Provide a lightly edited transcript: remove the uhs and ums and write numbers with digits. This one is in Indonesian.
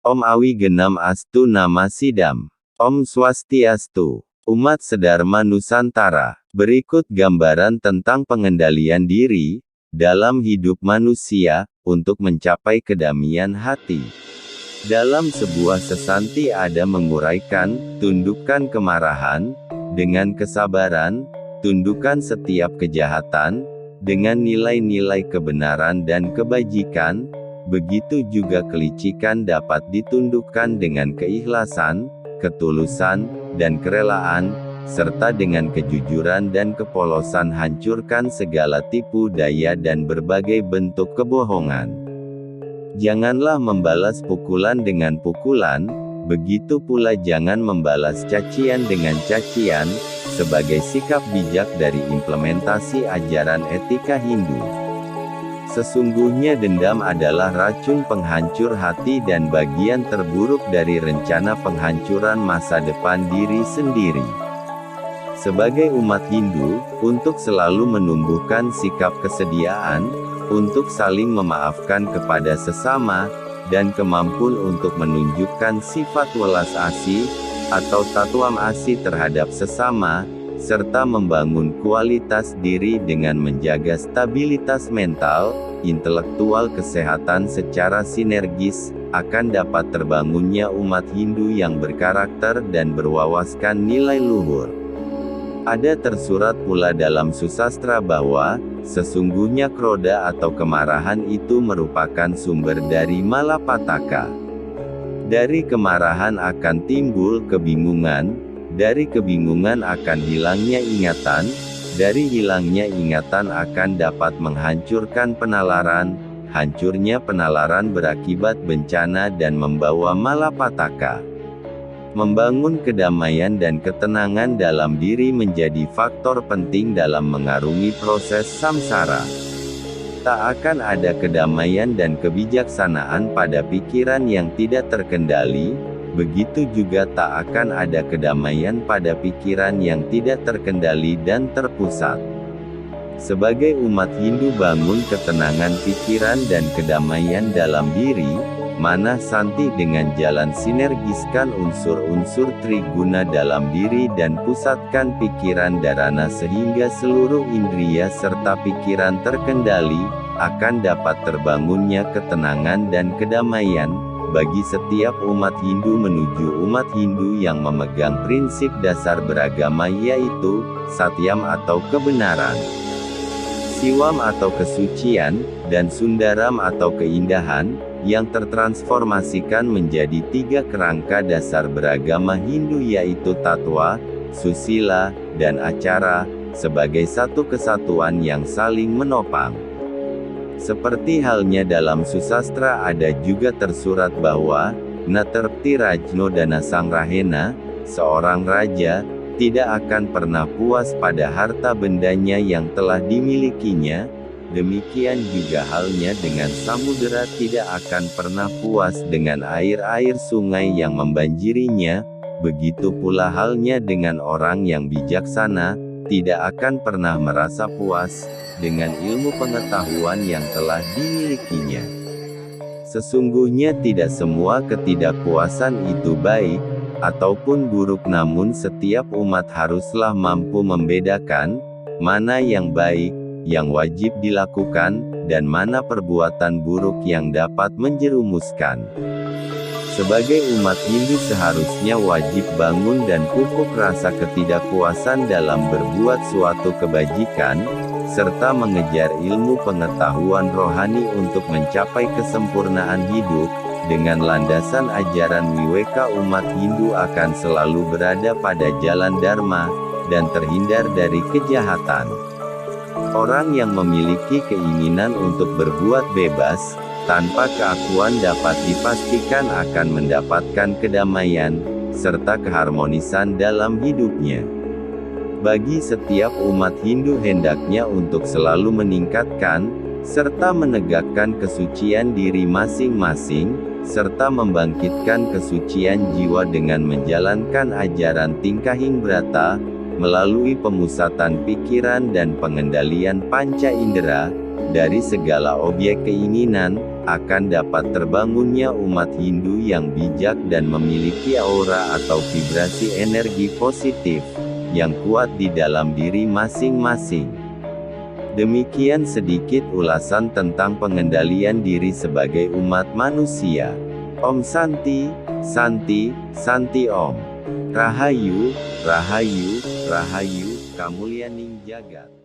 Om Awi Genam Astu Nama Sidam. Om Swastiastu. Umat Sedharma Nusantara. Berikut gambaran tentang pengendalian diri dalam hidup manusia untuk mencapai kedamaian hati. Dalam sebuah sesanti ada menguraikan, tundukkan kemarahan dengan kesabaran, tundukkan setiap kejahatan dengan nilai-nilai kebenaran dan kebajikan. Begitu juga kelicikan dapat ditundukkan dengan keikhlasan, ketulusan, dan kerelaan, serta dengan kejujuran dan kepolosan hancurkan segala tipu daya dan berbagai bentuk kebohongan. Janganlah membalas pukulan dengan pukulan, begitu pula jangan membalas cacian dengan cacian, sebagai sikap bijak dari implementasi ajaran etika Hindu. Sesungguhnya dendam adalah racun penghancur hati dan bagian terburuk dari rencana penghancuran masa depan diri sendiri. Sebagai umat Hindu, untuk selalu menumbuhkan sikap kesediaan, untuk saling memaafkan kepada sesama, dan kemampuan untuk menunjukkan sifat welas asih, atau tatwam asih terhadap sesama, serta membangun kualitas diri dengan menjaga stabilitas mental, intelektual kesehatan secara sinergis, akan dapat terbangunnya umat Hindu yang berkarakter dan berwawaskan nilai luhur. Ada tersurat pula dalam susastra bahwa, sesungguhnya kroda atau kemarahan itu merupakan sumber dari malapataka. Dari kemarahan akan timbul kebingungan, dari kebingungan akan hilangnya ingatan, dari hilangnya ingatan akan dapat menghancurkan penalaran, hancurnya penalaran berakibat bencana dan membawa malapataka. Membangun kedamaian dan ketenangan dalam diri menjadi faktor penting dalam mengarungi proses samsara. Tak akan ada kedamaian dan kebijaksanaan pada pikiran yang tidak terkendali, begitu juga tak akan ada kedamaian pada pikiran yang tidak terkendali dan terpusat. Sebagai umat Hindu bangun ketenangan pikiran dan kedamaian dalam diri, mana santi dengan jalan sinergiskan unsur-unsur triguna dalam diri dan pusatkan pikiran dharana sehingga seluruh indria serta pikiran terkendali, akan dapat terbangunnya ketenangan dan kedamaian, bagi setiap umat Hindu menuju umat Hindu yang memegang prinsip dasar beragama yaitu, Satyam atau kebenaran, Siwam atau kesucian, dan Sundaram atau keindahan, yang tertransformasikan menjadi 3 kerangka dasar beragama Hindu yaitu Tatwa, Susila, dan Acara, sebagai satu kesatuan yang saling menopang. Seperti halnya dalam susastra ada juga tersurat bahwa, Naterpti Rajno Dana Sangrahena, seorang raja, tidak akan pernah puas pada harta bendanya yang telah dimilikinya, demikian juga halnya dengan samudera tidak akan pernah puas dengan air-air sungai yang membanjirinya, begitu pula halnya dengan orang yang bijaksana, tidak akan pernah merasa puas dengan ilmu pengetahuan yang telah dimilikinya. Sesungguhnya tidak semua ketidakpuasan itu baik, ataupun buruk, namun setiap umat haruslah mampu membedakan, mana yang baik, yang wajib dilakukan, dan mana perbuatan buruk yang dapat menjerumuskan. Sebagai umat Hindu seharusnya wajib bangun dan pupuk rasa ketidakpuasan dalam berbuat suatu kebajikan, serta mengejar ilmu pengetahuan rohani untuk mencapai kesempurnaan hidup. Dengan landasan ajaran Wiweka umat Hindu akan selalu berada pada jalan Dharma, dan terhindar dari kejahatan. Orang yang memiliki keinginan untuk berbuat bebas, tanpa keakuan dapat dipastikan akan mendapatkan kedamaian, serta keharmonisan dalam hidupnya. Bagi setiap umat Hindu hendaknya untuk selalu meningkatkan, serta menegakkan kesucian diri masing-masing, serta membangkitkan kesucian jiwa dengan menjalankan ajaran Tingkahing Brata, melalui pemusatan pikiran dan pengendalian panca indera, dari segala objek keinginan, akan dapat terbangunnya umat Hindu yang bijak dan memiliki aura atau vibrasi energi positif yang kuat di dalam diri masing-masing. Demikian sedikit ulasan tentang pengendalian diri sebagai umat manusia. Om Santi, Santi, Santi Om. Rahayu, Rahayu, Rahayu, Kamulyaning Jagat.